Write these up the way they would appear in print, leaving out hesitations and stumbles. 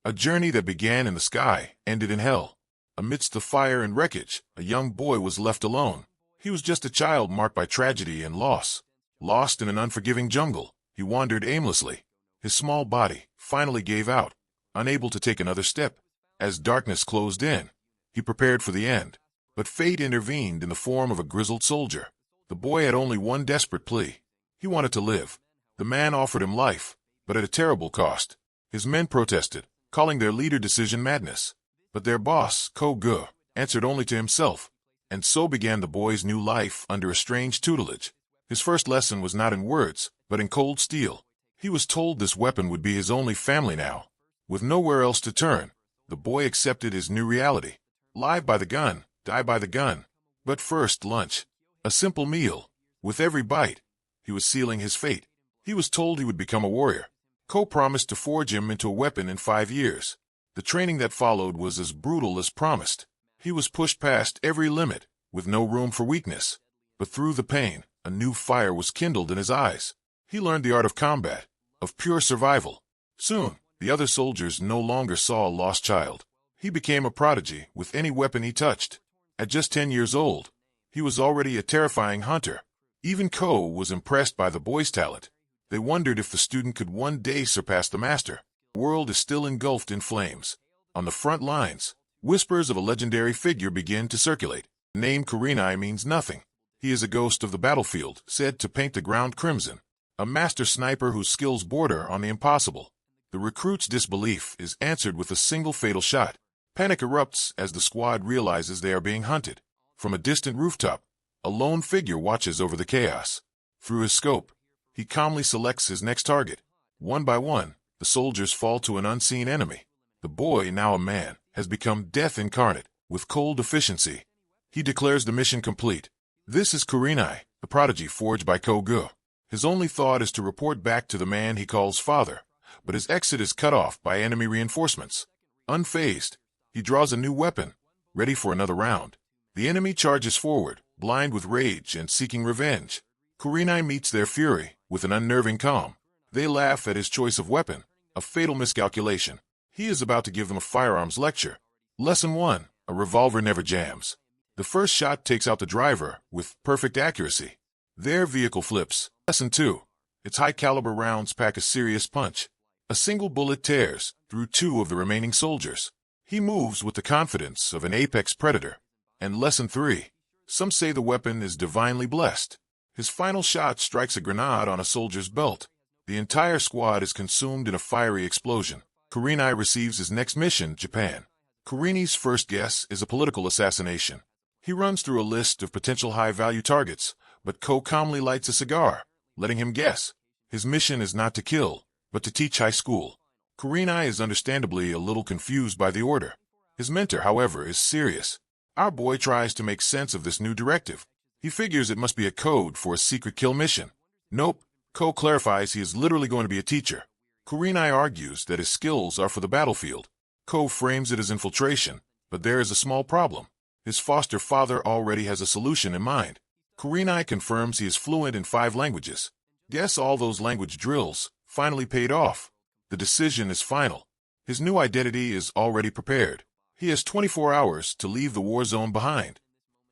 A journey that began in the sky ended in hell. Amidst the fire and wreckage, a young boy was left alone. He was just a child marked by tragedy and loss. Lost in an unforgiving jungle, he wandered aimlessly. His small body finally gave out, unable to take another step. As darkness closed in, he prepared for the end. But fate intervened in the form of a grizzled soldier. The boy had only one desperate plea. He wanted to live. The man offered him life, but at a terrible cost. His men protested, calling their leader decision madness. But their boss, Kujo, answered only to himself. And so began the boy's new life under a strange tutelage. His first lesson was not in words, but in cold steel. He was told this weapon would be his only family now. With nowhere else to turn, the boy accepted his new reality. Live by the gun, die by the gun. But first, lunch. A simple meal. With every bite, he was sealing his fate. He was told he would become a warrior. Ko promised to forge him into a weapon in 5 years. The training that followed was as brutal as promised. He was pushed past every limit, with no room for weakness. But through the pain, a new fire was kindled in his eyes. He learned the art of combat, of pure survival. Soon, the other soldiers no longer saw a lost child. He became a prodigy with any weapon he touched. At just 10 years old, he was already a terrifying hunter. Even Ko was impressed by the boy's talent. They wondered if the student could one day surpass the master. The world is still engulfed in flames. On the front lines, whispers of a legendary figure begin to circulate. The name Kurenai means nothing. He is a ghost of the battlefield, said to paint the ground crimson. A master sniper whose skills border on the impossible. The recruit's disbelief is answered with a single fatal shot. Panic erupts as the squad realizes they are being hunted. From a distant rooftop, a lone figure watches over the chaos. Through his scope, he calmly selects his next target. One by one, the soldiers fall to an unseen enemy. The boy, now a man, has become death incarnate, with cold efficiency. He declares the mission complete. This is Kurenai, the prodigy forged by Kujo. His only thought is to report back to the man he calls father, but his exit is cut off by enemy reinforcements. Unfazed, he draws a new weapon, ready for another round. The enemy charges forward, blind with rage and seeking revenge. Kurenai meets their fury with an unnerving calm. They laugh at his choice of weapon, a fatal miscalculation. He is about to give them a firearms lecture. Lesson 1, a revolver never jams. The first shot takes out the driver with perfect accuracy. Their vehicle flips. Lesson 2, its high-caliber rounds pack a serious punch. A single bullet tears through 2 of the remaining soldiers. He moves with the confidence of an apex predator. And Lesson 3, some say the weapon is divinely blessed. His final shot strikes a grenade on a soldier's belt. The entire squad is consumed in a fiery explosion. Kurenai receives his next mission, Japan. Kurenai's first guess is a political assassination. He runs through a list of potential high-value targets, but Ko calmly lights a cigar, letting him guess. His mission is not to kill, but to teach high school. Kurenai is understandably a little confused by the order. His mentor, however, is serious. Our boy tries to make sense of this new directive. He figures it must be a code for a secret kill mission. Nope, Ko clarifies he is literally going to be a teacher. Kurenai argues that his skills are for the battlefield. Ko frames it as infiltration, but there is a small problem. His foster father already has a solution in mind. Kurenai confirms he is fluent in 5 languages. Guess all those language drills finally paid off. The decision is final. His new identity is already prepared. He has 24 hours to leave the war zone behind.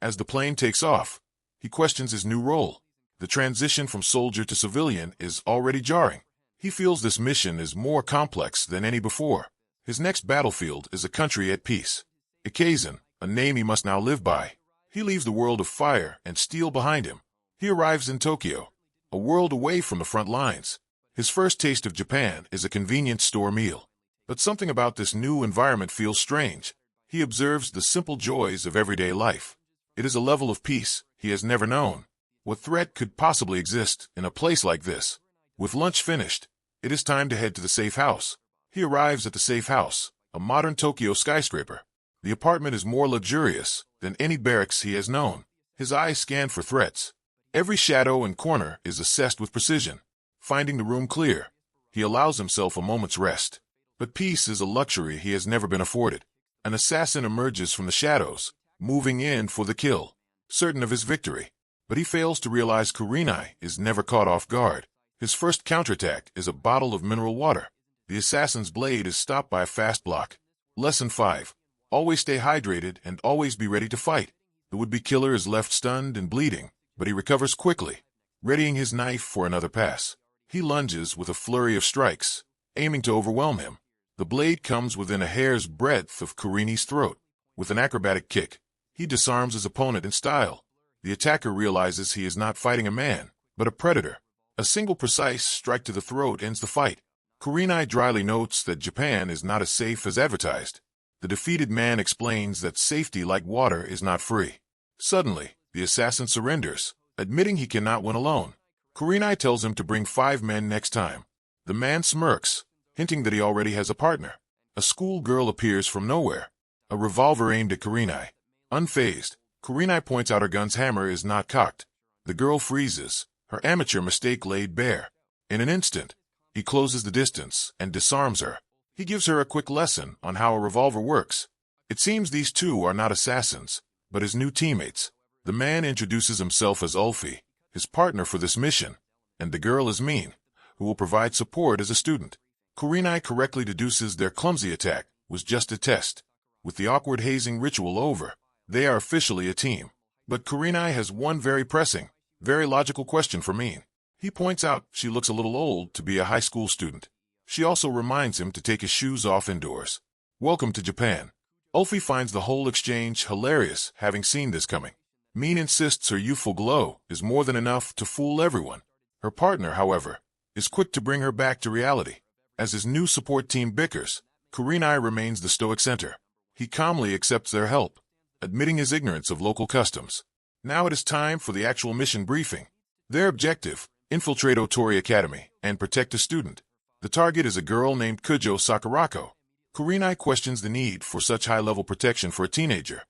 As the plane takes off, he questions his new role. The transition from soldier to civilian is already jarring. He feels this mission is more complex than any before. His next battlefield is a country at peace. Echizen, a name he must now live by. He leaves the world of fire and steel behind him. He arrives in Tokyo, a world away from the front lines. His first taste of Japan is a convenience store meal. But something about this new environment feels strange. He observes the simple joys of everyday life. It is a level of peace he has never known. What threat could possibly exist in a place like this? With lunch finished, it is time to head to the safe house. He arrives at the safe house, a modern Tokyo skyscraper. The apartment is more luxurious than any barracks he has known. His eyes scan for threats. Every shadow and corner is assessed with precision. Finding the room clear, he allows himself a moment's rest. But peace is a luxury he has never been afforded. An assassin emerges from the shadows, moving in for the kill, certain of his victory. But he fails to realize Kurenai is never caught off guard. His first counterattack is a bottle of mineral water. The assassin's blade is stopped by a fast block. Lesson 5. Always stay hydrated and always be ready to fight. The would-be killer is left stunned and bleeding, but he recovers quickly, readying his knife for another pass. He lunges with a flurry of strikes, aiming to overwhelm him. The blade comes within a hair's breadth of Kurenai's throat. With an acrobatic kick, he disarms his opponent in style. The attacker realizes he is not fighting a man, but a predator. A single precise strike to the throat ends the fight. Kurenai dryly notes that Japan is not as safe as advertised. The defeated man explains that safety like water is not free. Suddenly, the assassin surrenders, admitting he cannot win alone. Kurenai tells him to bring 5 men next time. The man smirks, hinting that he already has a partner. A schoolgirl appears from nowhere, a revolver aimed at Kurenai. Unfazed, Kurenai points out her gun's hammer is not cocked. The girl freezes, her amateur mistake laid bare. In an instant, he closes the distance and disarms her. He gives her a quick lesson on how a revolver works. It seems these two are not assassins, but his new teammates. The man introduces himself as Ulfi, his partner for this mission, and the girl is Min, who will provide support as a student. Kurenai correctly deduces their clumsy attack was just a test. With the awkward hazing ritual over, they are officially a team. But Kurenai has one very pressing, very logical question for Min. He points out she looks a little old to be a high school student. She also reminds him to take his shoes off indoors. Welcome to Japan. Ulfi finds the whole exchange hilarious, having seen this coming. Min insists her youthful glow is more than enough to fool everyone. Her partner, however, is quick to bring her back to reality. As his new support team bickers, Kurenai remains the stoic center. He calmly accepts their help, admitting his ignorance of local customs. Now it is time for the actual mission briefing. Their objective: infiltrate Otori Academy and protect a student. The target is a girl named Kujo Sakurako. Kurenai questions the need for such high-level protection for a teenager,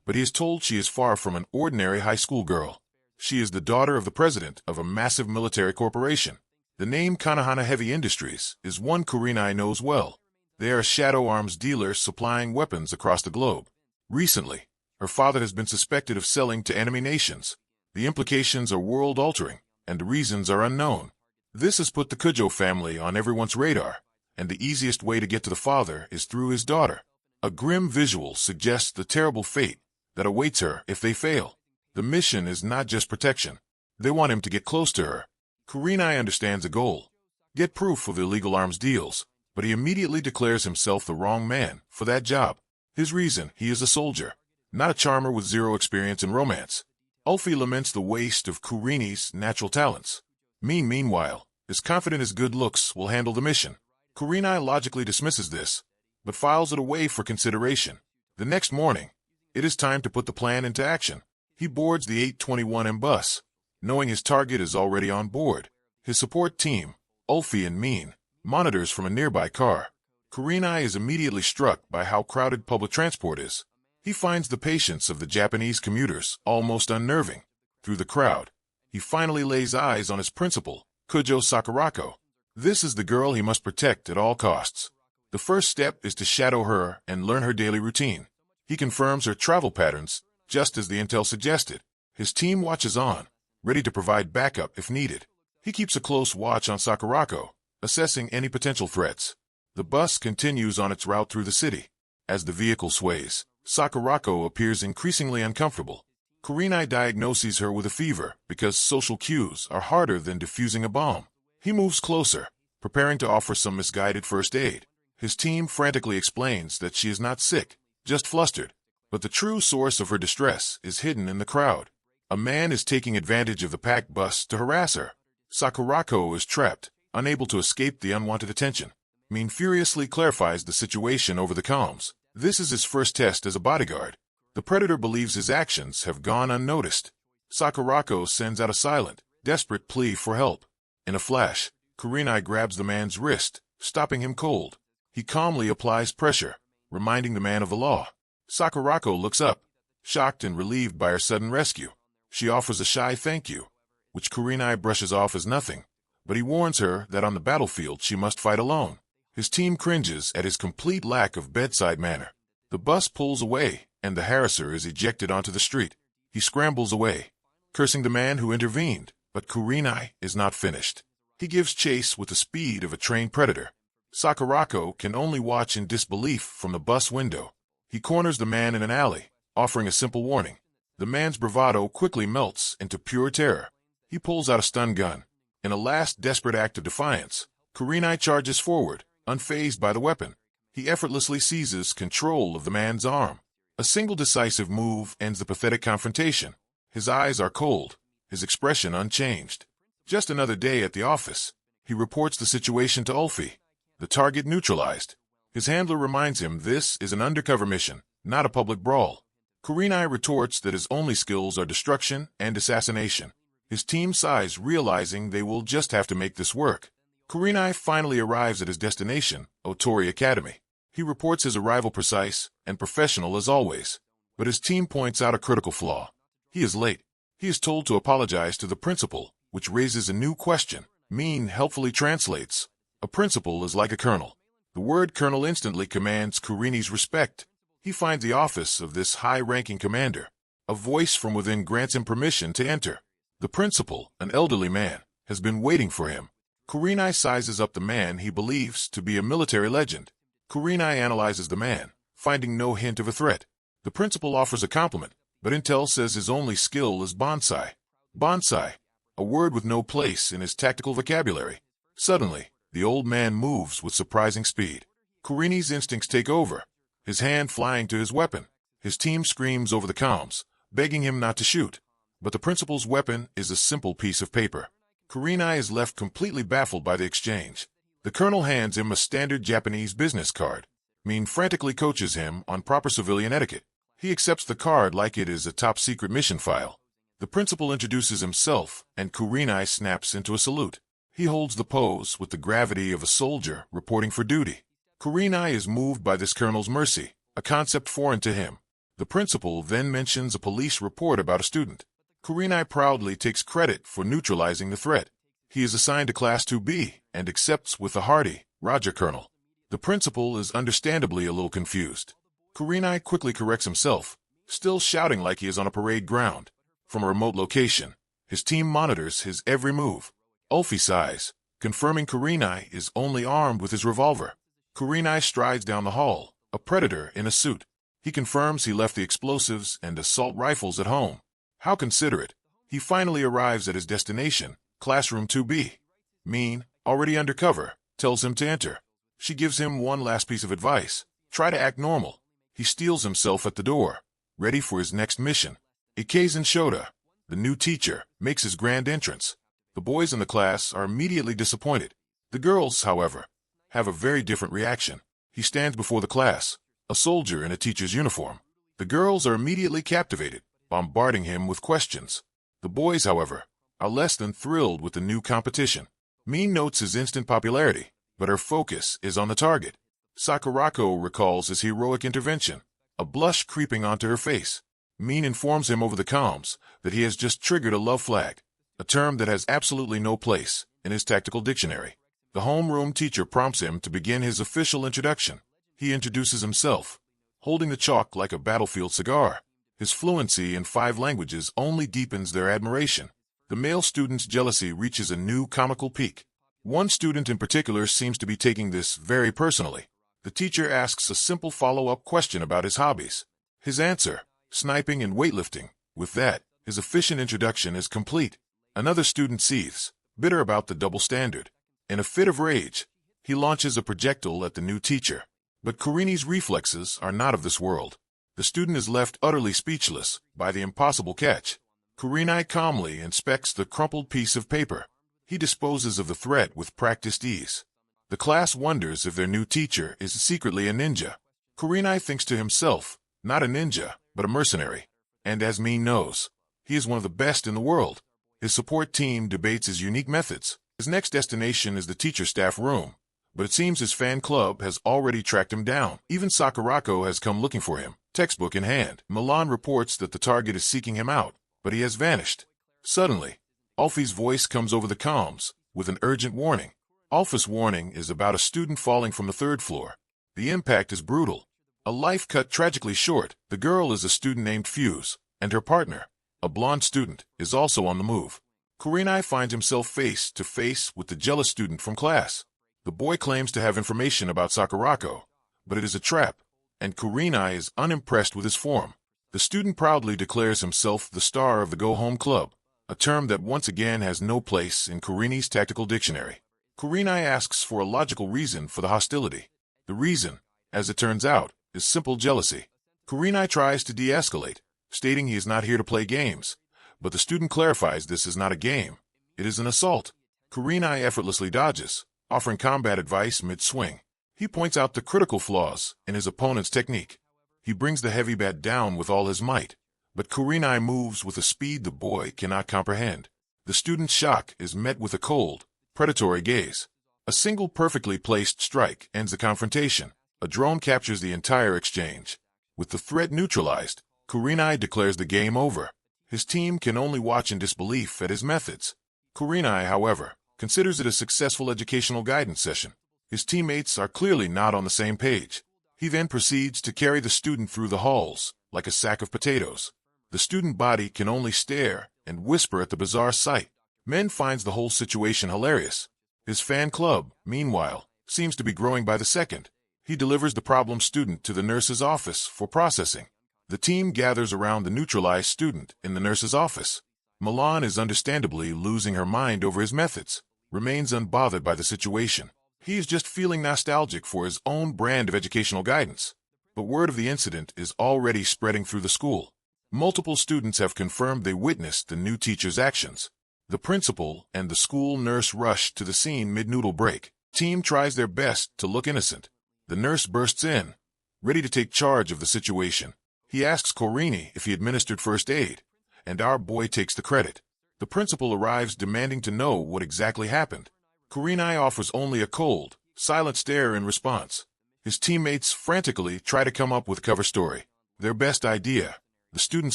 but he is told she is far from an ordinary high school girl. She is the daughter of the president of a massive military corporation. The name Kanahana Heavy Industries is one Kurenai knows well. They are a shadow arms dealer supplying weapons across the globe. Recently, her father has been suspected of selling to enemy nations. The implications are world-altering, and the reasons are unknown. This has put the Kujo family on everyone's radar, and the easiest way to get to the father is through his daughter. A grim visual suggests the terrible fate that awaits her if they fail. The mission is not just protection. They want him to get close to her. Kurenai understands the goal: get proof of illegal arms deals, but he immediately declares himself the wrong man for that job. His reason: he is a soldier, not a charmer with zero experience in romance. Ulfi laments the waste of Kurenai's natural talents. Min, meanwhile, is confident his good looks will handle the mission. Kurenai logically dismisses this, but files it away for consideration. The next morning, it is time to put the plan into action. He boards the 821M bus, knowing his target is already on board. His support team, Ulfi and Min, monitors from a nearby car. Kurenai is immediately struck by how crowded public transport is. He finds the patience of the Japanese commuters almost unnerving. Through the crowd, he finally lays eyes on his principal, Kujo Sakurako. This is the girl he must protect at all costs. The first step is to shadow her and learn her daily routine. He confirms her travel patterns, just as the intel suggested. His team watches on, ready to provide backup if needed. He keeps a close watch on Sakurako, assessing any potential threats. The bus continues on its route through the city. As the vehicle sways, Sakurako appears increasingly uncomfortable. Kurenai diagnoses her with a fever because social cues are harder than defusing a bomb. He moves closer, preparing to offer some misguided first aid. His team frantically explains that she is not sick, just flustered. But the true source of her distress is hidden in the crowd. A man is taking advantage of the packed bus to harass her. Sakurako is trapped, unable to escape the unwanted attention. Min furiously clarifies the situation over the comms. This is his first test as a bodyguard. The predator believes his actions have gone unnoticed. Sakurako sends out a silent, desperate plea for help. In a flash, Kurenai grabs the man's wrist, stopping him cold. He calmly applies pressure, reminding the man of the law. Sakurako looks up, shocked and relieved by her sudden rescue. She offers a shy thank you, which Kurenai brushes off as nothing, but he warns her that on the battlefield she must fight alone. His team cringes at his complete lack of bedside manner. The bus pulls away, and the harasser is ejected onto the street. He scrambles away, cursing the man who intervened, but Kurenai is not finished. He gives chase with the speed of a trained predator. Sakurako can only watch in disbelief from the bus window. He corners the man in an alley, offering a simple warning. The man's bravado quickly melts into pure terror. He pulls out a stun gun. In a last desperate act of defiance, Kurenai charges forward, unfazed by the weapon. He effortlessly seizes control of the man's arm. A single decisive move ends the pathetic confrontation. His eyes are cold, his expression unchanged. Just another day at the office. He reports the situation to Ulfi. The target neutralized. His handler reminds him this is an undercover mission, not a public brawl. Kurenai retorts that his only skills are destruction and assassination. His team sighs, realizing they will just have to make this work. Kurenai finally arrives at his destination, Otori Academy. He reports his arrival precise and professional as always, but his team points out a critical flaw. He is late. He is told to apologize to the principal, which raises a new question. Min helpfully translates, "A principal is like a colonel." The word colonel instantly commands Kurenai's respect. He finds the office of this high-ranking commander. A voice from within grants him permission to enter. The principal, an elderly man, has been waiting for him. Kurenai sizes up the man he believes to be a military legend. Kurenai analyzes the man, finding no hint of a threat. The principal offers a compliment, but Intel says his only skill is bonsai. Bonsai, a word with no place in his tactical vocabulary. Suddenly, the old man moves with surprising speed. Kurenai's instincts take over, his hand flying to his weapon. His team screams over the comms, begging him not to shoot. But the principal's weapon is a simple piece of paper. Kurenai is left completely baffled by the exchange. The colonel hands him a standard Japanese business card. Min frantically coaches him on proper civilian etiquette. He accepts the card like it is a top-secret mission file. The principal introduces himself, and Kurenai snaps into a salute. He holds the pose with the gravity of a soldier reporting for duty. Kurenai is moved by this colonel's mercy, a concept foreign to him. The principal then mentions a police report about a student. Kurenai proudly takes credit for neutralizing the threat. He is assigned to Class 2B and accepts with a hearty, "Roger, Colonel." The principal is understandably a little confused. Kurenai quickly corrects himself, still shouting like he is on a parade ground. From a remote location, his team monitors his every move. Ulfi sighs, confirming Kurenai is only armed with his revolver. Kurenai strides down the hall, a predator in a suit. He confirms he left the explosives and assault rifles at home. How considerate. He finally arrives at his destination, Classroom 2B. Min, already undercover, tells him to enter. She gives him one last piece of advice. Try to act normal. He steels himself at the door, ready for his next mission. Echizen Shota, the new teacher, makes his grand entrance. The boys in the class are immediately disappointed. The girls, however, have a very different reaction. He stands before the class, a soldier in a teacher's uniform. The girls are immediately captivated, bombarding him with questions. The boys, however, are less than thrilled with the new competition. Min notes his instant popularity, but her focus is on the target. Sakurako recalls his heroic intervention, a blush creeping onto her face. Min informs him over the comms that he has just triggered a love flag, a term that has absolutely no place in his tactical dictionary. The homeroom teacher prompts him to begin his official introduction. He introduces himself, holding the chalk like a battlefield cigar. His fluency in 5 languages only deepens their admiration. The male student's jealousy reaches a new comical peak. One student in particular seems to be taking this very personally. The teacher asks a simple follow-up question about his hobbies. His answer, sniping and weightlifting. With that, his efficient introduction is complete. Another student seethes, bitter about the double standard. In a fit of rage, he launches a projectile at the new teacher. But Kurenai's reflexes are not of this world. The student is left utterly speechless by the impossible catch. Kurenai calmly inspects the crumpled piece of paper. He disposes of the threat with practiced ease. The class wonders if their new teacher is secretly a ninja. Kurenai thinks to himself, not a ninja, but a mercenary. And as Min knows, he is one of the best in the world. His support team debates his unique methods. His next destination is the teacher staff room, but it seems his fan club has already tracked him down. Even Sakurako has come looking for him, textbook in hand. Milan reports that the target is seeking him out, but he has vanished. Suddenly, Ulfi's voice comes over the comms with an urgent warning. Ulfi's warning is about a student falling from the 3rd floor. The impact is brutal. A life cut tragically short. The girl is a student named Fuse, and her partner, a blonde student, is also on the move. Kurenai finds himself face to face with the jealous student from class. The boy claims to have information about Sakurako, but it is a trap, and Kurenai is unimpressed with his form. The student proudly declares himself the star of the Go-Home Club, a term that once again has no place in Kurenai's tactical dictionary. Kurenai asks for a logical reason for the hostility. The reason, as it turns out, is simple jealousy. Kurenai tries to de-escalate, stating he is not here to play games, but the student clarifies this is not a game. It is an assault. Kurenai effortlessly dodges, offering combat advice mid-swing. He points out the critical flaws in his opponent's technique. He brings the heavy bat down with all his might, but Kurenai moves with a speed the boy cannot comprehend. The student's shock is met with a cold, predatory gaze. A single perfectly placed strike ends the confrontation. A drone captures the entire exchange. With the threat neutralized, Kurenai declares the game over. His team can only watch in disbelief at his methods. Kurenai, however, considers it a successful educational guidance session. His teammates are clearly not on the same page. He then proceeds to carry the student through the halls, like a sack of potatoes. The student body can only stare and whisper at the bizarre sight. Men finds the whole situation hilarious. His fan club, meanwhile, seems to be growing by the second. He delivers the problem student to the nurse's office for processing. The team gathers around the neutralized student in the nurse's office. Milan is understandably losing her mind over his methods, remains unbothered by the situation. He is just feeling nostalgic for his own brand of educational guidance. But word of the incident is already spreading through the school. Multiple students have confirmed they witnessed the new teacher's actions. The principal and the school nurse rush to the scene mid-noodle break. Team tries their best to look innocent. The nurse bursts in, ready to take charge of the situation. He asks Kurenai if he administered first aid, and our boy takes the credit. The principal arrives demanding to know what exactly happened. Kurenai offers only a cold, silent stare in response. His teammates frantically try to come up with a cover story. Their best idea: the student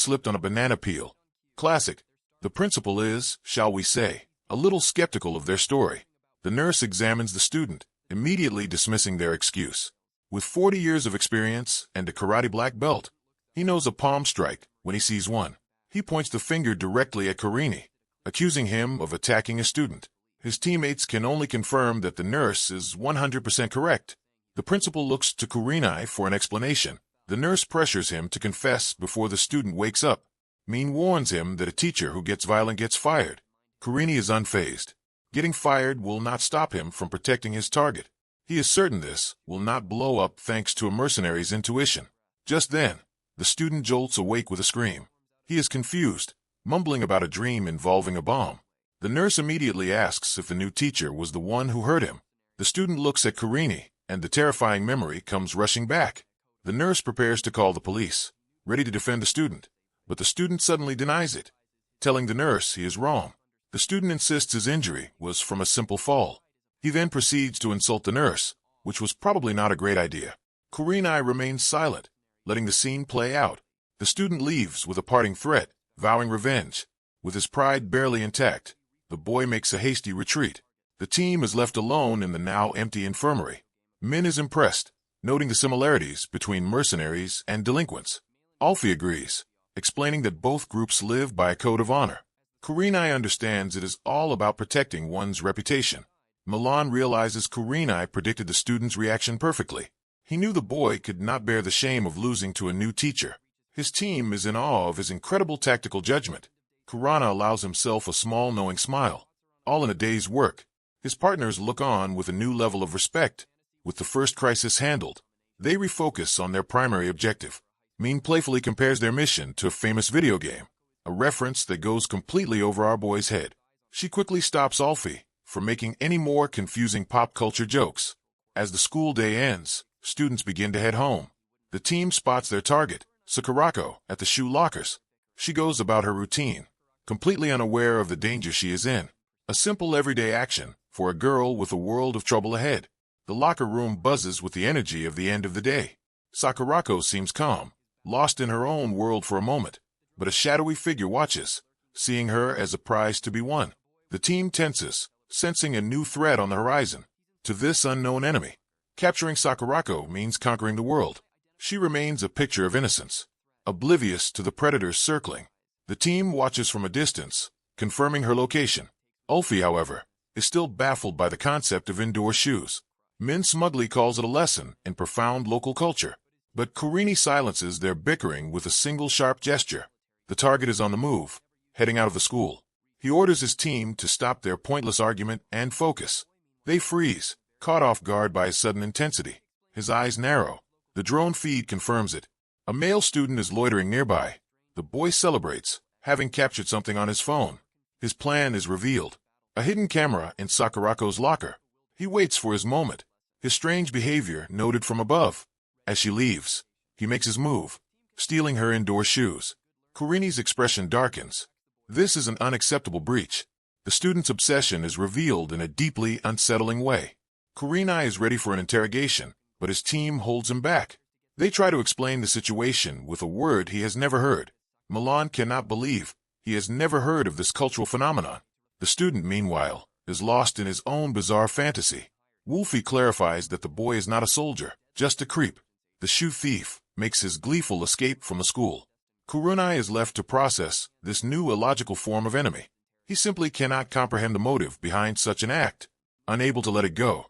slipped on a banana peel. Classic. The principal is, shall we say, a little skeptical of their story. The nurse examines the student, immediately dismissing their excuse. With 40 years of experience and a karate black belt, he knows a palm strike when he sees one. He points the finger directly at Kurenai, accusing him of attacking a student. His teammates can only confirm that the nurse is 100% correct. The principal looks to Kurenai for an explanation. The nurse pressures him to confess before the student wakes up. Min warns him that a teacher who gets violent gets fired. Kurenai is unfazed. Getting fired will not stop him from protecting his target. He is certain this will not blow up thanks to a mercenary's intuition. Just then, the student jolts awake with a scream. He is confused, mumbling about a dream involving a bomb. The nurse immediately asks if the new teacher was the one who hurt him. The student looks at Kurenai, and the terrifying memory comes rushing back. The nurse prepares to call the police, ready to defend the student, but the student suddenly denies it, telling the nurse he is wrong. The student insists his injury was from a simple fall. He then proceeds to insult the nurse, which was probably not a great idea. Kurenai remains silent, letting the scene play out. The student leaves with a parting threat, vowing revenge. With his pride barely intact, the boy makes a hasty retreat. The team is left alone in the now empty infirmary. Min is impressed, noting the similarities between mercenaries and delinquents. Alfie agrees, explaining that both groups live by a code of honor. Kurenai understands it is all about protecting one's reputation. Milan realizes Kurenai predicted the student's reaction perfectly. He knew the boy could not bear the shame of losing to a new teacher. His team is in awe of his incredible tactical judgment. Kurenai allows himself a small knowing smile. All in a day's work. His partners look on with a new level of respect. With the first crisis handled, they refocus on their primary objective. Min playfully compares their mission to a famous video game, a reference that goes completely over our boy's head. She quickly stops Alfie from making any more confusing pop culture jokes. As the school day ends, students begin to head home. The team spots their target, Sakurako, at the shoe lockers. She goes about her routine, completely unaware of the danger she is in. A simple everyday action for a girl with a world of trouble ahead. The locker room buzzes with the energy of the end of the day. Sakurako seems calm, lost in her own world for a moment, but a shadowy figure watches, seeing her as a prize to be won. The team tenses, sensing a new threat on the horizon. To this unknown enemy, capturing Sakurako means conquering the world. She remains a picture of innocence, oblivious to the predators circling. The team watches from a distance, confirming her location. Ulfi, however, is still baffled by the concept of indoor shoes. Min smugly calls it a lesson in profound local culture. But Kurenai silences their bickering with a single sharp gesture. The target is on the move, heading out of the school. He orders his team to stop their pointless argument and focus. They freeze, caught off guard by his sudden intensity. His eyes narrow. The drone feed confirms it. A male student is loitering nearby. The boy celebrates, having captured something on his phone. His plan is revealed. A hidden camera in Sakurako's locker. He waits for his moment. His strange behavior noted from above. As she leaves, he makes his move, stealing her indoor shoes. Kurenai's expression darkens. This is an unacceptable breach. The student's obsession is revealed in a deeply unsettling way. Kurenai is ready for an interrogation, but his team holds him back. They try to explain the situation with a word he has never heard. Milan cannot believe he has never heard of this cultural phenomenon. The student, meanwhile, is lost in his own bizarre fantasy. Wolfie clarifies that the boy is not a soldier, just a creep. The shoe thief makes his gleeful escape from the school. Kurenai is left to process this new illogical form of enemy. He simply cannot comprehend the motive behind such an act. Unable to let it go,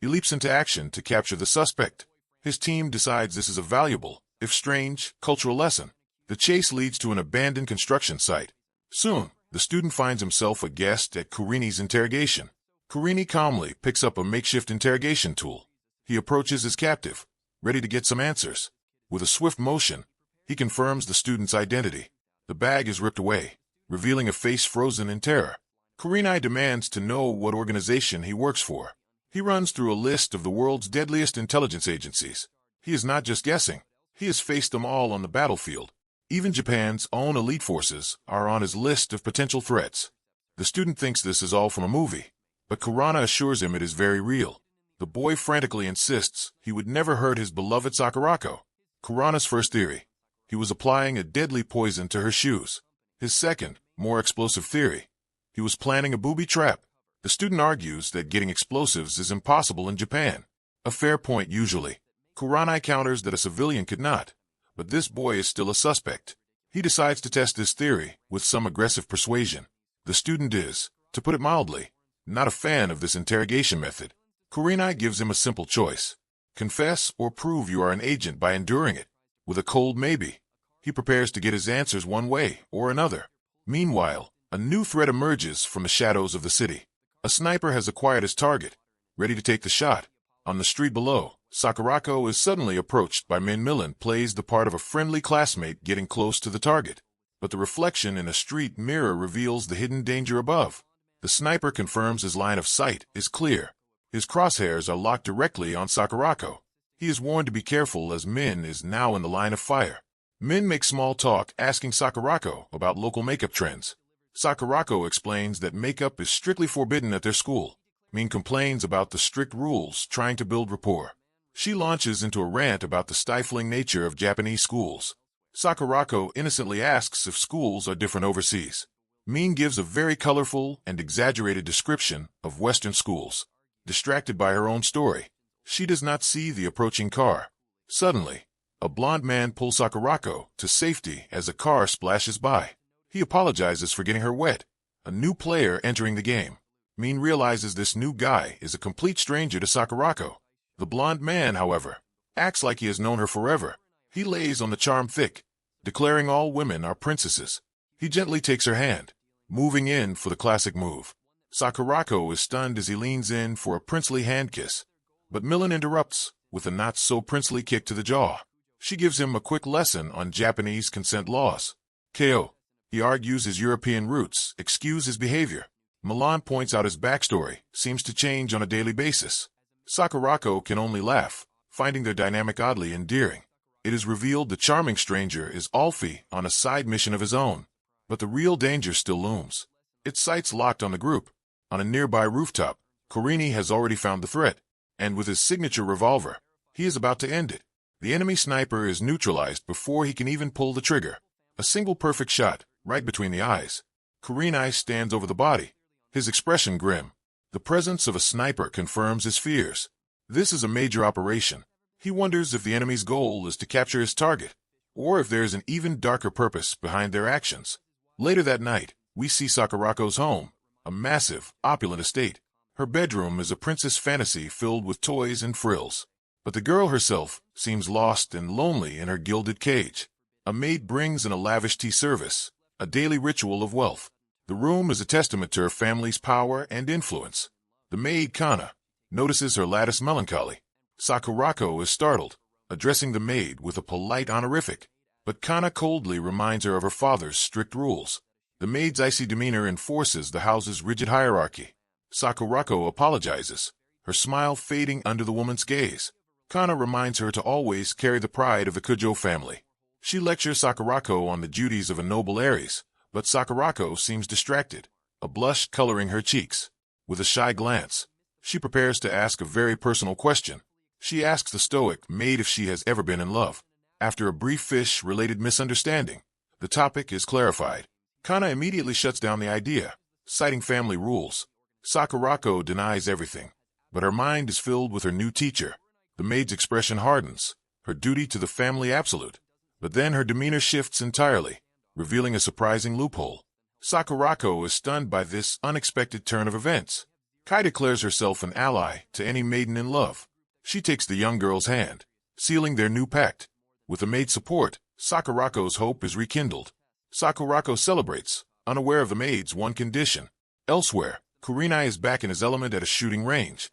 he leaps into action to capture the suspect. His team decides this is a valuable, if strange, cultural lesson. The chase leads to an abandoned construction site. Soon, the student finds himself a guest at Kurenai's interrogation. Kurenai calmly picks up a makeshift interrogation tool. He approaches his captive, ready to get some answers. With a swift motion, he confirms the student's identity. The bag is ripped away, revealing a face frozen in terror. Kurenai demands to know what organization he works for. He runs through a list of the world's deadliest intelligence agencies. He is not just guessing. He has faced them all on the battlefield. Even Japan's own elite forces are on his list of potential threats. The student thinks this is all from a movie, but Kurenai assures him it is very real. The boy frantically insists he would never hurt his beloved Sakurako. Kurenai's first theory: he was applying a deadly poison to her shoes. His second, more explosive theory: he was planning a booby trap. The student argues that getting explosives is impossible in Japan. A fair point usually. Kurenai counters that a civilian could not. But this boy is still a suspect. He decides to test this theory with some aggressive persuasion. The student is, to put it mildly, not a fan of this interrogation method. Kurenai gives him a simple choice: confess or prove you are an agent by enduring it. With a cold maybe, he prepares to get his answers one way or another. Meanwhile, a new threat emerges from the shadows of the city. A sniper has acquired his target, ready to take the shot. On the street below, Sakurako is suddenly approached by Min. Milan plays the part of a friendly classmate getting close to the target. But the reflection in a street mirror reveals the hidden danger above. The sniper confirms his line of sight is clear. His crosshairs are locked directly on Sakurako. He is warned to be careful as Min is now in the line of fire. Min makes small talk asking Sakurako about local makeup trends. Sakurako explains that makeup is strictly forbidden at their school. Min complains about the strict rules, trying to build rapport. She launches into a rant about the stifling nature of Japanese schools. Sakurako innocently asks if schools are different overseas. Min gives a very colorful and exaggerated description of Western schools. Distracted by her own story, she does not see the approaching car. Suddenly, a blond man pulls Sakurako to safety as a car splashes by. He apologizes for getting her wet. A new player entering the game. Min realizes this new guy is a complete stranger to Sakurako. The blond man, however, acts like he has known her forever. He lays on the charm thick, declaring all women are princesses. He gently takes her hand, moving in for the classic move. Sakurako is stunned as he leans in for a princely hand kiss. But Milan interrupts with a not-so-princely kick to the jaw. She gives him a quick lesson on Japanese consent laws. KO. He argues his European roots excuse his behavior. Milan points out his backstory seems to change on a daily basis. Sakurako can only laugh, finding their dynamic oddly endearing. It is revealed the charming stranger is Alfie on a side mission of his own. But the real danger still looms. Its sights locked on the group. On a nearby rooftop, Kurenai has already found the threat, and with his signature revolver, he is about to end it. The enemy sniper is neutralized before he can even pull the trigger. A single perfect shot, right between the eyes. Kurenai stands over the body, his expression grim. The presence of a sniper confirms his fears. This is a major operation. He wonders if the enemy's goal is to capture his target, or if there is an even darker purpose behind their actions. Later that night, we see Sakurako's home, a massive, opulent estate. Her bedroom is a princess fantasy filled with toys and frills. But the girl herself seems lost and lonely in her gilded cage. A maid brings in a lavish tea service, a daily ritual of wealth. The room is a testament to her family's power and influence. The maid, Kana, notices her lattice melancholy. Sakurako is startled, addressing the maid with a polite honorific. But Kana coldly reminds her of her father's strict rules. The maid's icy demeanor enforces the house's rigid hierarchy. Sakurako apologizes, her smile fading under the woman's gaze. Kana reminds her to always carry the pride of the Kujo family. She lectures Sakurako on the duties of a noble Aries, but Sakurako seems distracted, a blush coloring her cheeks. With a shy glance, she prepares to ask a very personal question. She asks the stoic maid if she has ever been in love. After a brief fish-related misunderstanding, the topic is clarified. Kana immediately shuts down the idea, citing family rules. Sakurako denies everything, but her mind is filled with her new teacher. The maid's expression hardens, her duty to the family absolute. But then her demeanor shifts entirely, revealing a surprising loophole. Sakurako is stunned by this unexpected turn of events. Kai declares herself an ally to any maiden in love. She takes the young girl's hand, sealing their new pact. With the maid's support, Sakurako's hope is rekindled. Sakurako celebrates, unaware of the maid's one condition. Elsewhere, Kurenai is back in his element at a shooting range.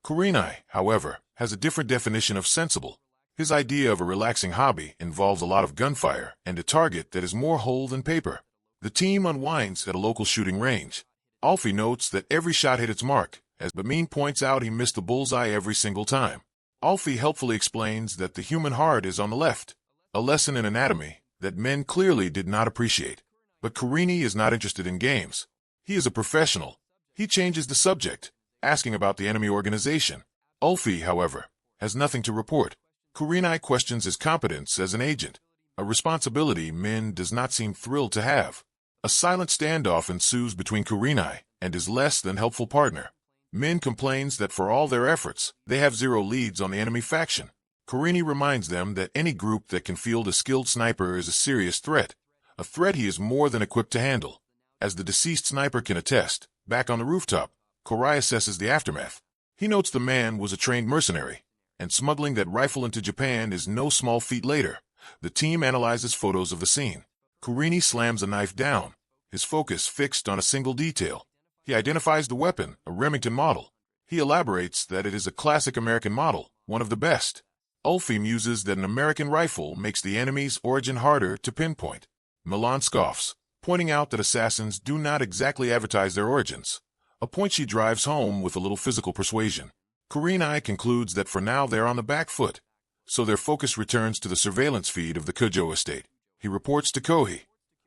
Kurenai, however, has a different definition of sensible. His idea of a relaxing hobby involves a lot of gunfire and a target that is more whole than paper. The team unwinds at a local shooting range. Alfie notes that every shot hit its mark, as Bamin points out he missed the bullseye every single time. Alfie helpfully explains that the human heart is on the left, a lesson in anatomy that men clearly did not appreciate. But Kurenai is not interested in games. He is a professional. He changes the subject, asking about the enemy organization. Alfie, however, has nothing to report. Kurenai questions his competence as an agent, a responsibility Min does not seem thrilled to have. A silent standoff ensues between Kurenai and his less than helpful partner. Min complains that for all their efforts, they have zero leads on the enemy faction. Kurenai reminds them that any group that can field a skilled sniper is a serious threat, a threat he is more than equipped to handle. As the deceased sniper can attest, back on the rooftop, Korai assesses the aftermath. He notes the man was a trained mercenary, and smuggling that rifle into Japan is no small feat later. The team analyzes photos of the scene. Kurenai slams a knife down, his focus fixed on a single detail. He identifies the weapon, a Remington model. He elaborates that it is a classic American model, one of the best. Ulfi muses that an American rifle makes the enemy's origin harder to pinpoint. Milan scoffs, pointing out that assassins do not exactly advertise their origins, a point she drives home with a little physical persuasion. Kurenai concludes that for now they're on the back foot, so their focus returns to the surveillance feed of the Kujo estate. He reports to Kohi,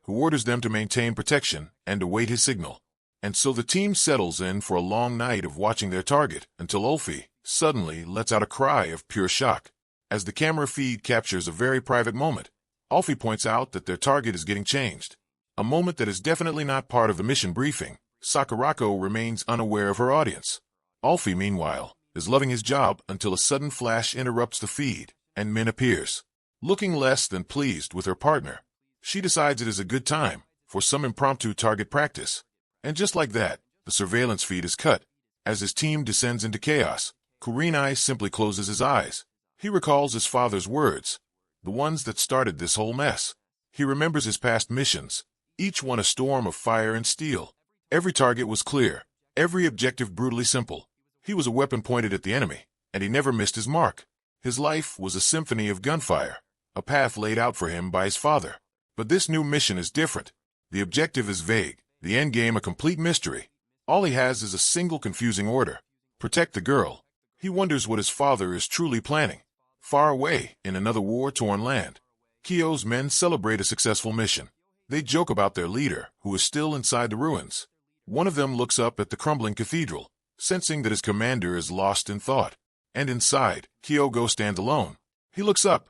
who orders them to maintain protection and await his signal. And so the team settles in for a long night of watching their target until Ulfi suddenly lets out a cry of pure shock. As the camera feed captures a very private moment, Ulfi points out that their target is getting changed, a moment that is definitely not part of the mission briefing. Sakurako remains unaware of her audience. Ulfi, meanwhile, is loving his job until a sudden flash interrupts the feed, and Min appears. Looking less than pleased with her partner, she decides it is a good time for some impromptu target practice. And just like that, the surveillance feed is cut. As his team descends into chaos, Kurenai simply closes his eyes. He recalls his father's words, the ones that started this whole mess. He remembers his past missions, each one a storm of fire and steel. Every target was clear, every objective brutally simple. He was a weapon pointed at the enemy, and he never missed his mark. His life was a symphony of gunfire, a path laid out for him by his father. But this new mission is different. The objective is vague, the endgame a complete mystery. All he has is a single confusing order: protect the girl. He wonders what his father is truly planning. Far away, in another war-torn land, Kyo's men celebrate a successful mission. They joke about their leader, who is still inside the ruins. One of them looks up at the crumbling cathedral, sensing that his commander is lost in thought. And inside, Kyogo stands alone. He looks up,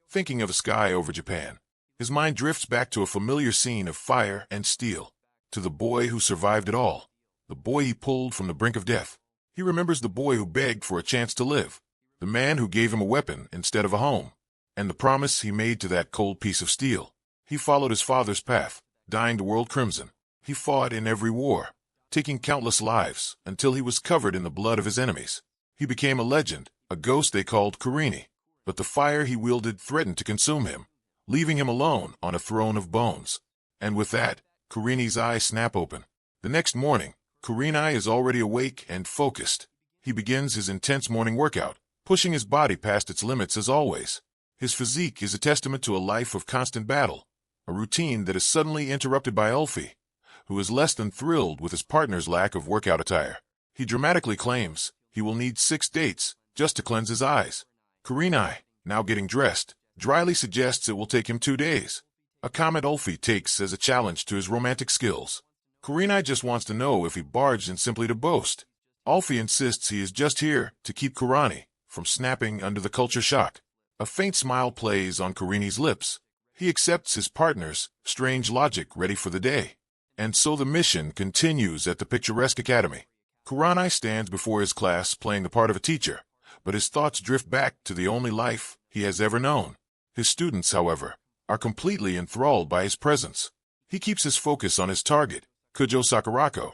thinking of a sky over Japan. His mind drifts back to a familiar scene of fire and steel, to the boy who survived it all, the boy he pulled from the brink of death. He remembers the boy who begged for a chance to live, the man who gave him a weapon instead of a home, and the promise he made to that cold piece of steel. He followed his father's path, dyeing the world crimson. He fought in every war, taking countless lives until he was covered in the blood of his enemies. He became a legend, a ghost they called Kurenai, but the fire he wielded threatened to consume him, leaving him alone on a throne of bones. And with that, Kurenai's eyes snap open. The next morning, Kurenai is already awake and focused. He begins his intense morning workout, pushing his body past its limits as always. His physique is a testament to a life of constant battle, a routine that is suddenly interrupted by Ulfi, who is less than thrilled with his partner's lack of workout attire. He dramatically claims he will need 6 dates just to cleanse his eyes. Kurenai, now getting dressed, dryly suggests it will take him 2 days, a comment Ulfi takes as a challenge to his romantic skills. Kurenai just wants to know if he barged in simply to boast. Ulfi insists he is just here to keep Kurenai from snapping under the culture shock. A faint smile plays on Kurenai's lips. He accepts his partner's strange logic, ready for the day. And so the mission continues at the picturesque academy. Kurenai stands before his class playing the part of a teacher, but his thoughts drift back to the only life he has ever known. His students, however, are completely enthralled by his presence. He keeps his focus on his target, Kujo Sakurako,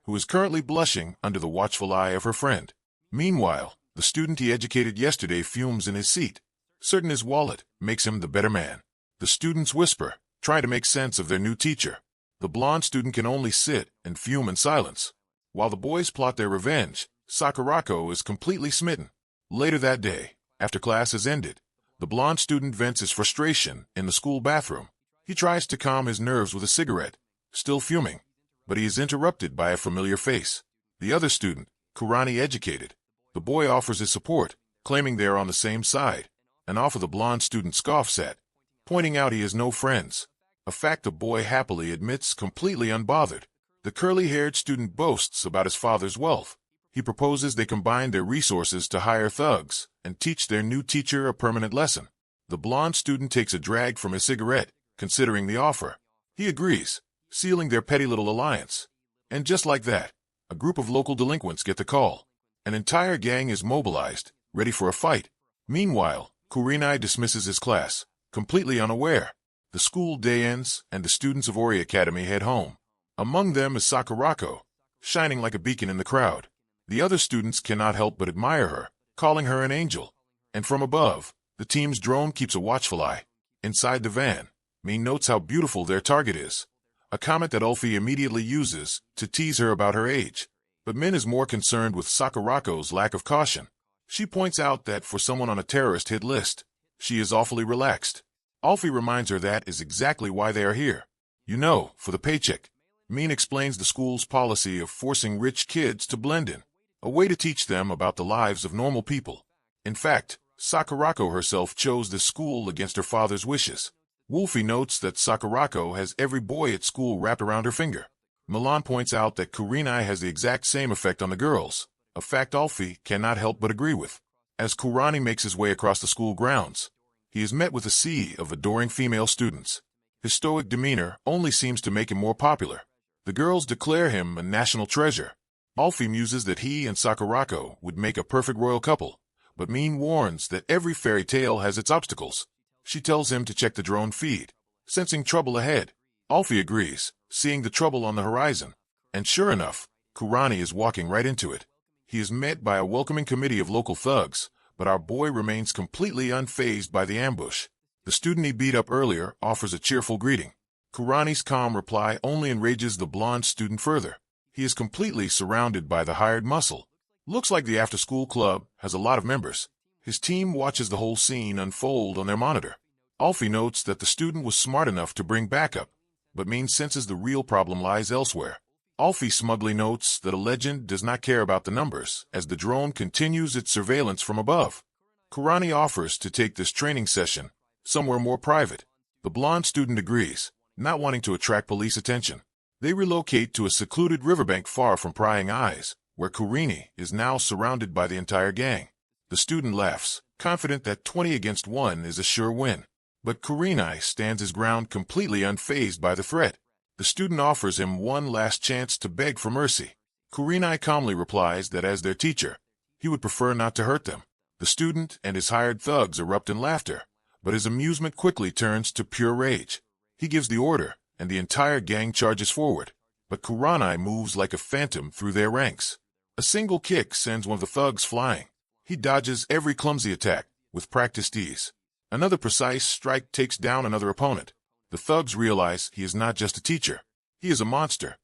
who is currently blushing under the watchful eye of her friend. Meanwhile, the student he educated yesterday fumes in his seat, certain his wallet makes him the better man. The students whisper, trying to make sense of their new teacher. The blonde student can only sit and fume in silence. While the boys plot their revenge, Sakurako is completely smitten. Later that day, after class has ended, the blonde student vents his frustration in the school bathroom. He tries to calm his nerves with a cigarette, still fuming, but he is interrupted by a familiar face. The other student, Kurenai educated. The boy offers his support, claiming they are on the same side, an offer the blonde student scoffs at, pointing out he has no friends, a fact the boy happily admits, completely unbothered. The curly-haired student boasts about his father's wealth. He proposes they combine their resources to hire thugs and teach their new teacher a permanent lesson. The blonde student takes a drag from his cigarette, considering the offer. He agrees, sealing their petty little alliance. And just like that, a group of local delinquents get the call. An entire gang is mobilized, ready for a fight. Meanwhile, Kurenai dismisses his class, completely unaware. The school day ends, and the students of Ori Academy head home. Among them is Sakurako, shining like a beacon in the crowd. The other students cannot help but admire her, calling her an angel. And from above, the team's drone keeps a watchful eye. Inside the van, Min notes how beautiful their target is, a comment that Ulfi immediately uses to tease her about her age. But Min is more concerned with Sakurako's lack of caution. She points out that for someone on a terrorist hit list, she is awfully relaxed. Ulfi reminds her that is exactly why they are here. You know, for the paycheck. Min explains the school's policy of forcing rich kids to blend in, a way to teach them about the lives of normal people. In fact, Sakurako herself chose this school against her father's wishes. Wolfie notes that Sakurako has every boy at school wrapped around her finger. Milan points out that Kurenai has the exact same effect on the girls, a fact Ulfi cannot help but agree with. As Kurenai makes his way across the school grounds, he is met with a sea of adoring female students. His stoic demeanor only seems to make him more popular. The girls declare him a national treasure. Ulfi muses that he and Sakurako would make a perfect royal couple, but Min warns that every fairy tale has its obstacles. She tells him to check the drone feed, sensing trouble ahead. Ulfi agrees, seeing the trouble on the horizon. And sure enough, Kurenai is walking right into it. He is met by a welcoming committee of local thugs, but our boy remains completely unfazed by the ambush. The student he beat up earlier offers a cheerful greeting. Kurenai's calm reply only enrages the blonde student further. He is completely surrounded by the hired muscle. Looks like the after-school club has a lot of members. His team watches the whole scene unfold on their monitor. Ulfi notes that the student was smart enough to bring backup, but Min senses the real problem lies elsewhere. Ulfi smugly notes that a legend does not care about the numbers as the drone continues its surveillance from above. Kurenai offers to take this training session somewhere more private. The blonde student agrees, not wanting to attract police attention. They relocate to a secluded riverbank far from prying eyes, where Kurenai is now surrounded by the entire gang. The student laughs, confident that 20 against 1 is a sure win. But Kurenai stands his ground, completely unfazed by the threat. The student offers him one last chance to beg for mercy. Kurenai calmly replies that as their teacher, he would prefer not to hurt them. The student and his hired thugs erupt in laughter, but his amusement quickly turns to pure rage. He gives the order, and the entire gang charges forward. but Kurenai moves like a phantom through their ranks. A single kick sends one of the thugs flying. He dodges every clumsy attack with practiced ease. Another precise strike takes down another opponent. The thugs realize he is not just a teacher. He is a monster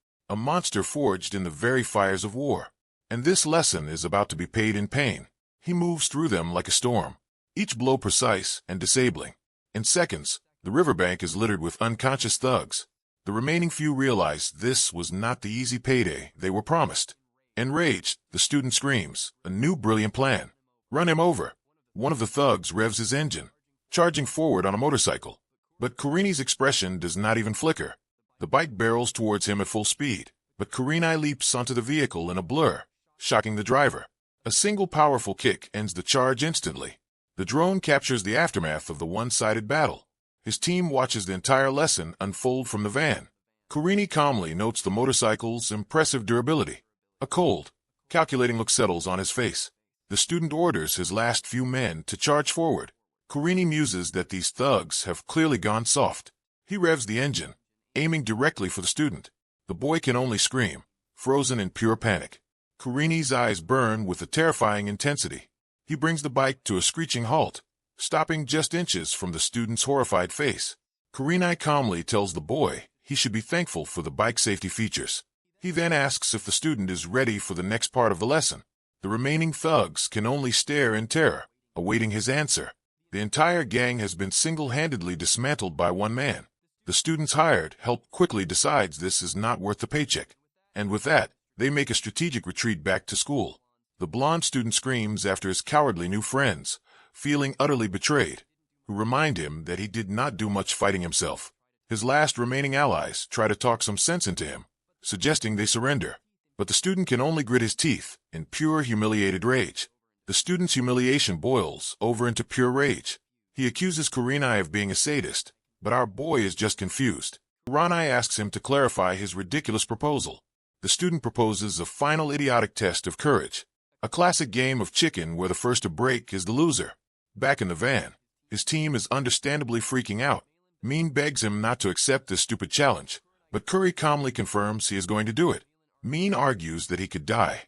forged in the very fires of war. And this lesson is about to be paid in pain. He moves through them like a storm, each blow precise and disabling. In seconds, the riverbank is littered with unconscious thugs. The remaining few realize this was not the easy payday they were promised. Enraged, the student screams, "A new brilliant plan. Run him over." One of the thugs revs his engine, charging forward on a motorcycle. But Kurenai's expression does not even flicker. The bike barrels towards him at full speed, but Kurenai leaps onto the vehicle in a blur, shocking the driver. A single powerful kick ends the charge instantly. The drone captures the aftermath of the one-sided battle. His team watches the entire lesson unfold from the van. Kurenai calmly notes the motorcycle's impressive durability. A cold, calculating look settles on his face. The student orders his last few men to charge forward. Kurenai muses that these thugs have clearly gone soft. He revs the engine, aiming directly for the student. The boy can only scream, frozen in pure panic. Kurenai's eyes burn with a terrifying intensity. He brings the bike to a screeching halt, stopping just inches from the student's horrified face. Kurenai calmly tells the boy he should be thankful for the bike safety features. He then asks if the student is ready for the next part of the lesson. The remaining thugs can only stare in terror, awaiting his answer. The entire gang has been single-handedly dismantled by one man. The students hired help quickly decides this is not worth the paycheck. And with that, they make a strategic retreat back to school. The blonde student screams after his cowardly new friends, feeling utterly betrayed, who remind him that he did not do much fighting himself. His last remaining allies try to talk some sense into him, suggesting they surrender. But the student can only grit his teeth in pure humiliated rage. The student's humiliation boils over into pure rage. He accuses Kurenai of being a sadist, but our boy is just confused. Kurenai asks him to clarify his ridiculous proposal. The student proposes a final idiotic test of courage, a classic game of chicken where the first to break is the loser. Back in the van, his team is understandably freaking out. Min begs him not to accept this stupid challenge, but Kuri calmly confirms he is going to do it. Min argues that he could die,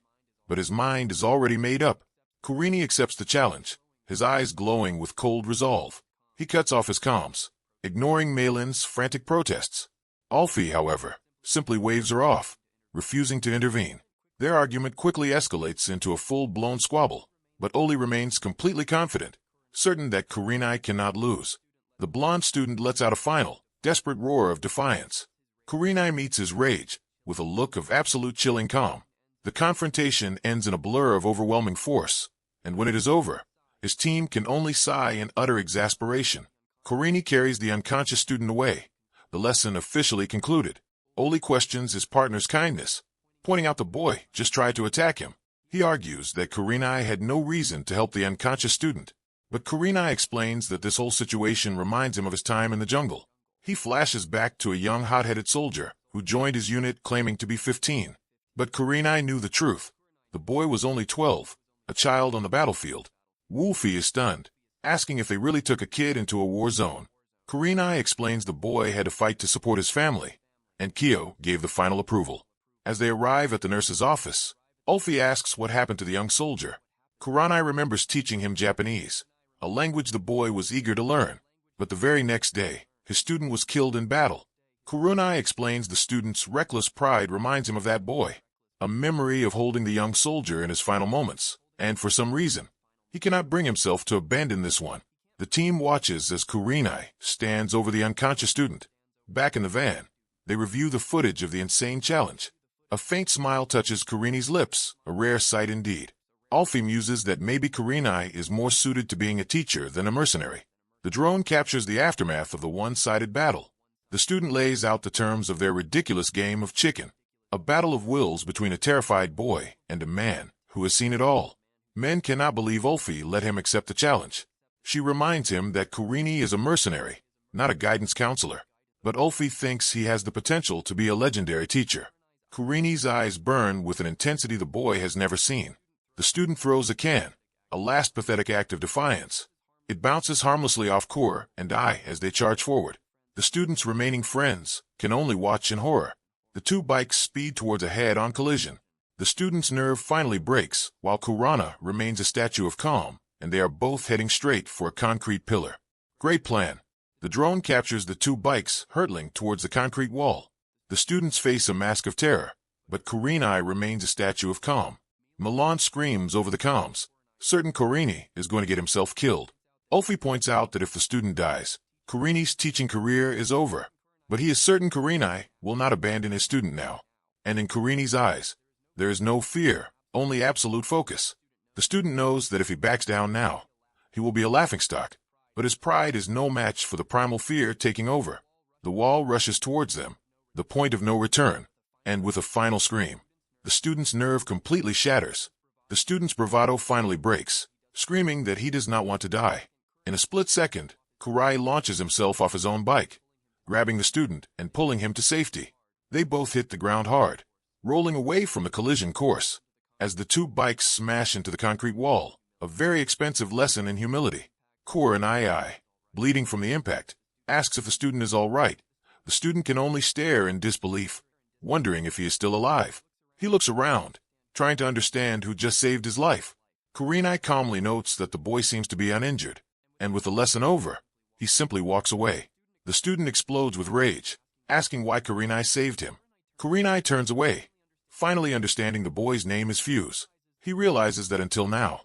but his mind is already made up. Kurenai accepts the challenge, his eyes glowing with cold resolve. He cuts off his comms, ignoring Malin's frantic protests. Alfie, however, simply waves her off, refusing to intervene. Their argument quickly escalates into a full-blown squabble, but Oli remains completely confident, certain that Kurenai cannot lose. The blonde student lets out a final, desperate roar of defiance. Kurenai meets his rage with a look of absolute chilling calm. The confrontation ends in a blur of overwhelming force, and when it is over, his team can only sigh in utter exasperation. Kurenai carries the unconscious student away. The lesson officially concluded. Oli questions his partner's kindness, pointing out the boy just tried to attack him. He argues that Kurenai had no reason to help the unconscious student, but Kurenai explains that this whole situation reminds him of his time in the jungle. He flashes back to a young hot-headed soldier who joined his unit claiming to be 15. But Kurenai knew the truth. The boy was only 12, a child on the battlefield. Wolfie is stunned, asking if they really took a kid into a war zone. Kurenai explains the boy had to fight to support his family, and Kyo gave the final approval. As they arrive at the nurse's office, Ulfie asks what happened to the young soldier. Kurenai remembers teaching him Japanese, a language the boy was eager to learn, but the very next day, his student was killed in battle. Kurenai explains the student's reckless pride reminds him of that boy, a memory of holding the young soldier in his final moments, and for some reason, he cannot bring himself to abandon this one. The team watches as Kurenai stands over the unconscious student. Back in the van, they review the footage of the insane challenge. A faint smile touches Kurenai's lips, a rare sight indeed. Alfie muses that maybe Kurenai is more suited to being a teacher than a mercenary. The drone captures the aftermath of the one-sided battle. The student lays out the terms of their ridiculous game of chicken, a battle of wills between a terrified boy and a man who has seen it all. Men cannot believe Ulfie let him accept the challenge. She reminds him that Kurenai is a mercenary, not a guidance counselor. But Ulfie thinks he has the potential to be a legendary teacher. Kurenai's eyes burn with an intensity the boy has never seen. The student throws a can, a last pathetic act of defiance. It bounces harmlessly off Kur and I as they charge forward. The student's remaining friends can only watch in horror. The two bikes speed towards a head-on collision. The student's nerve finally breaks, while Kurenai remains a statue of calm, and they are both heading straight for a concrete pillar. Great plan. The drone captures the two bikes hurtling towards the concrete wall. The students face a mask of terror, but Kurenai remains a statue of calm. Milan screams over the comms, certain Kurenai is going to get himself killed. Ulfi points out that if the student dies, Kurenai's teaching career is over. But he is certain Kurenai will not abandon his student now. And in Kurenai's eyes, there is no fear, only absolute focus. The student knows that if he backs down now, he will be a laughingstock. But his pride is no match for the primal fear taking over. The wall rushes towards them, the point of no return, and with a final scream, the student's nerve completely shatters. The student's bravado finally breaks, screaming that he does not want to die. In a split second, Kurenai launches himself off his own bike, grabbing the student and pulling him to safety. They both hit the ground hard, rolling away from the collision course. As the two bikes smash into the concrete wall, a very expensive lesson in humility. Kurenai, bleeding from the impact, asks if the student is all right. The student can only stare in disbelief, wondering if he is still alive. He looks around, trying to understand who just saved his life. Kurenai calmly notes that the boy seems to be uninjured, and with the lesson over, he simply walks away. The student explodes with rage, asking why Kurenai saved him. Kurenai turns away, finally understanding the boy's name is Fuse. He realizes that until now,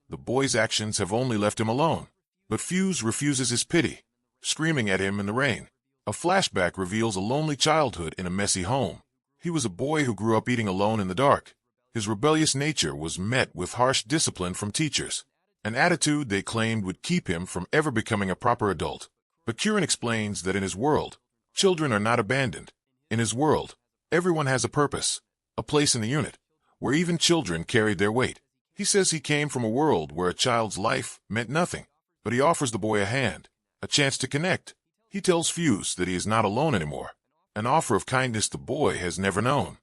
the boy's actions have only left him alone. But Fuse refuses his pity, screaming at him in the rain. A flashback reveals a lonely childhood in a messy home. He was a boy who grew up eating alone in the dark. His rebellious nature was met with harsh discipline from teachers, an attitude they claimed would keep him from ever becoming a proper adult. But Kuren explains that in his world, children are not abandoned. In his world, everyone has a purpose, a place in the unit, where even children carried their weight. He says he came from a world where a child's life meant nothing, but he offers the boy a hand, a chance to connect. He tells Fuse that he is not alone anymore, an offer of kindness the boy has never known.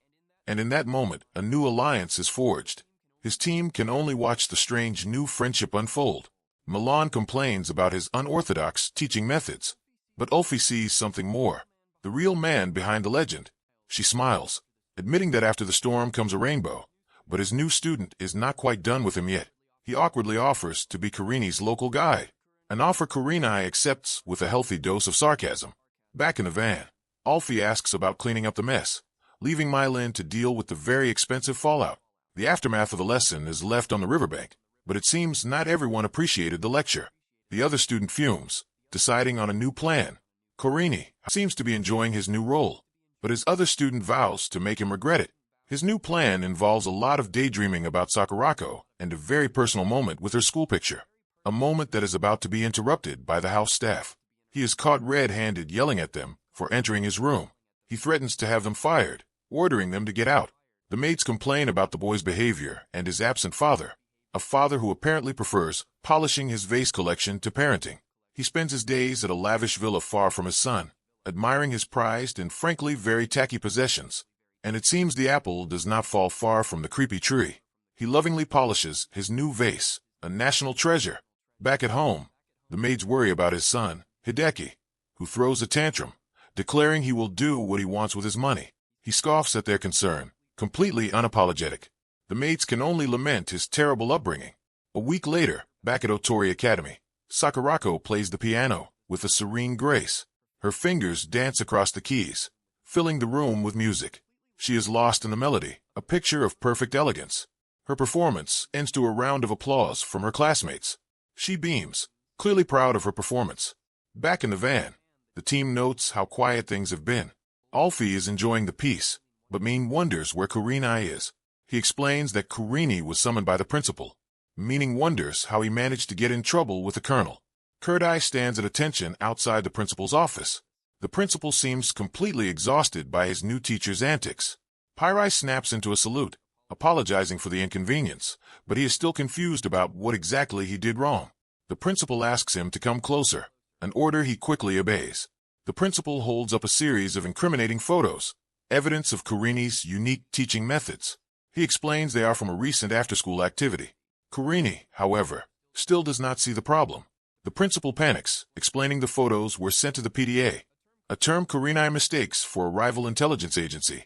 And in that moment, a new alliance is forged. His team can only watch the strange new friendship unfold. Milan complains about his unorthodox teaching methods, but Ulfi sees something more, the real man behind the legend. She smiles, admitting that after the storm comes a rainbow, but his new student is not quite done with him yet. He awkwardly offers to be Kurenai's local guide, an offer Kurenai accepts with a healthy dose of sarcasm. Back in the van, Ulfi asks about cleaning up the mess, leaving Milan to deal with the very expensive fallout. The aftermath of the lesson is left on the riverbank, but it seems not everyone appreciated the lecture. The other student fumes, deciding on a new plan. Kurenai seems to be enjoying his new role, but his other student vows to make him regret it. His new plan involves a lot of daydreaming about Sakurako and a very personal moment with her school picture, a moment that is about to be interrupted by the house staff. He is caught red-handed yelling at them for entering his room. He threatens to have them fired, ordering them to get out. The maids complain about the boy's behavior and his absent father, a father who apparently prefers polishing his vase collection to parenting. He spends his days at a lavish villa far from his son, admiring his prized and frankly very tacky possessions. And it seems the apple does not fall far from the creepy tree. He lovingly polishes his new vase, a national treasure. Back at home, the maids worry about his son, Hideki, who throws a tantrum, declaring he will do what he wants with his money. He scoffs at their concern, completely unapologetic. The maids can only lament his terrible upbringing. A week later, back at Otori Academy, Sakurako plays the piano with a serene grace. Her fingers dance across the keys, filling the room with music. She is lost in the melody, a picture of perfect elegance. Her performance ends to a round of applause from her classmates. She beams, clearly proud of her performance. Back in the van, the team notes how quiet things have been. Ulfi is enjoying the peace, but Min wonders where Kurenai is. He explains that Kurenai was summoned by the principal. Meaning wonders how he managed to get in trouble with the colonel. Kurdai stands at attention outside the principal's office. The principal seems completely exhausted by his new teacher's antics. Pyrai snaps into a salute, apologizing for the inconvenience, but he is still confused about what exactly he did wrong. The principal asks him to come closer, an order he quickly obeys. The principal holds up a series of incriminating photos, evidence of Kurenai's unique teaching methods. He explains they are from a recent after-school activity. Kurenai, however, still does not see the problem. The principal panics, explaining the photos were sent to the PDA, a term Kurenai mistakes for a rival intelligence agency.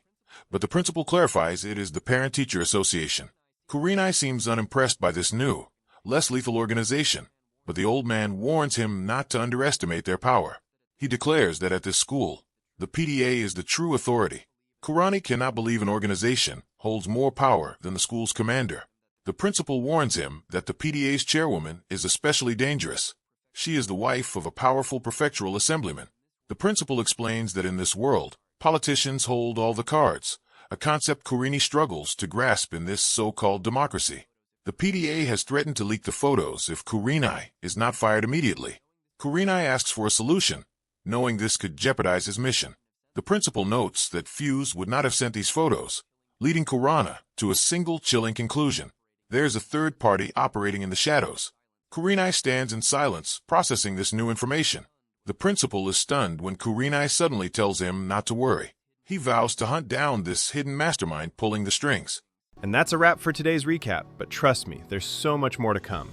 but the principal clarifies it is the Parent-Teacher Association. Kurenai seems unimpressed by this new, less lethal organization, but the old man warns him not to underestimate their power. He declares that at this school, the PTA is the true authority. Kurenai cannot believe an organization holds more power than the school's commander. The principal warns him that the PTA's chairwoman is especially dangerous. She is the wife of a powerful prefectural assemblyman. The principal explains that in this world, politicians hold all the cards, a concept Kurenai struggles to grasp in this so-called democracy. The PTA has threatened to leak the photos if Kurenai is not fired immediately. Kurenai asks for a solution, knowing this could jeopardize his mission. The principal notes that Fuse would not have sent these photos, leading Kurenai to a single chilling conclusion. There's a third party operating in the shadows. Kurenai stands in silence, processing this new information. The principal is stunned when Kurenai suddenly tells him not to worry. He vows to hunt down this hidden mastermind pulling the strings. And that's a wrap for today's recap, but trust me, there's so much more to come.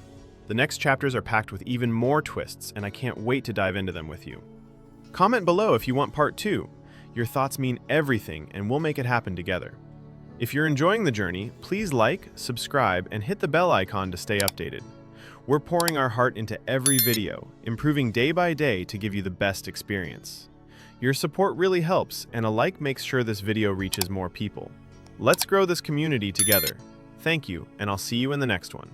The next chapters are packed with even more twists, and I can't wait to dive into them with you. Comment below if you want part 2. Your thoughts mean everything, and we'll make it happen together. If you're enjoying the journey, please like, subscribe, and hit the bell icon to stay updated. We're pouring our heart into every video, improving day by day to give you the best experience. Your support really helps, and a like makes sure this video reaches more people. Let's grow this community together. Thank you, and I'll see you in the next one.